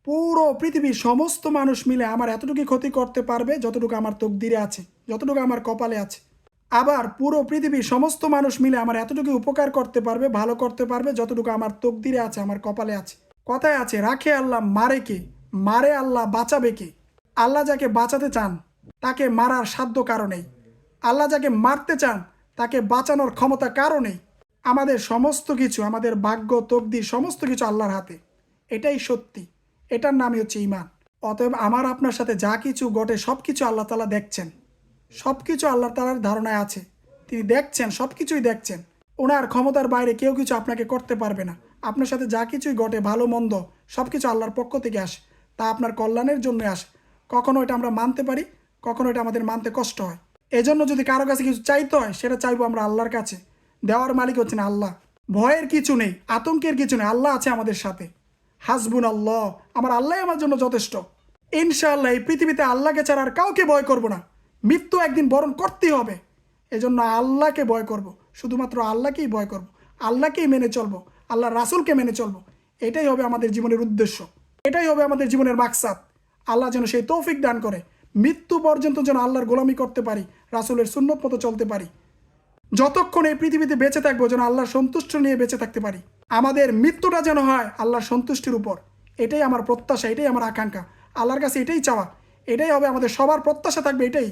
পুরো পৃথিবীর সমস্ত মানুষ মিলে আমার এতটুকু ক্ষতি করতে পারবে যতটুকু আমার তকদিরে আছে, যতটুকু আমার কপালে আছে। আবার পুরো পৃথিবীর সমস্ত মানুষ মিলে আমার এতটুকু উপকার করতে পারবে, ভালো করতে পারবে যতটুকু আমার তকদিরে আছে, আমার কপালে আছে। কথায় আছে, রাখে আল্লাহ মারে কে, মারে আল্লাহ বাঁচাবে কে। আল্লাহ যাকে বাঁচাতে চান তাকে মারার সাধ্য কারো নেই। আল্লাহ যাকে মারতে চান তাকে বাঁচানোর ক্ষমতা কারো নেই। আমাদের সমস্ত কিছু, আমাদের ভাগ্য তকদির সমস্ত কিছু আল্লাহর হাতে। এটাই সত্যি, এটার নামই হচ্ছে ঈমান। অতএব আমার আপনার সাথে যা কিছু ঘটে সব কিছু আল্লাহ তাআলা দেখছেন, সব কিছু আল্লাহ তাআলার ধারণায় আছে। তিনি দেখছেন, সব কিছুই দেখছেন। ওনার ক্ষমতার বাইরে কেউ কিছু আপনাকে করতে পারবে না। আপনার সাথে যা কিছুই ঘটে, ভালো মন্দ সব কিছু আল্লাহর পক্ষ থেকে আসে, তা আপনার কল্যাণের জন্য আসে। কখনো এটা আমরা মানতে পারি, কখনো এটা আমাদের মানতে কষ্ট হয়। এজন্য যদি কারো কাছে কিছু চাইতে হয়, সেটা চাইবো আমরা আল্লাহর কাছে। দেওয়ার মালিক হচ্ছেন আল্লাহ। ভয়ের কিছু নেই, আতঙ্কের কিছু নেই, আল্লাহ আছে আমাদের সাথে। হাসবুন আল্লাহ, আমার আল্লাহ আমার জন্য যথেষ্ট। ইনশাআল্লাহ এই পৃথিবীতে আল্লাহকে ছাড়া আর কাউকে ভয় করব না। মৃত্যু একদিন বরণ করতেই হবে, এজন্য আল্লাহকে ভয় করব, শুধুমাত্র আল্লাহকেই ভয় করব, আল্লাহকেই মেনে চলবো, আল্লাহর রাসূলকে মেনে চলবো। এটাই হবে আমাদের জীবনের উদ্দেশ্য, এটাই হবে আমাদের জীবনের মাকসাদ। আল্লাহ যেন সেই তৌফিক দান করে, মৃত্যু পর্যন্ত যেন আল্লাহর গোলামি করতে পারি, রাসূলের সুন্নত মতো চলতে পারি। যতক্ষণ এই পৃথিবীতে বেঁচে থাকবো যেন আল্লাহর সন্তুষ্ট নিয়ে বেঁচে থাকতে পারি। আমাদের মৃত্যুটা যেন হয় আল্লাহর সন্তুষ্টির উপর। এটাই আমার প্রত্যাশা, এটাই আমার আকাঙ্ক্ষা। আল্লাহর কাছে এটাই চাওয়া, এটাই হবে আমাদের সবার প্রত্যাশা থাকবে এটাই।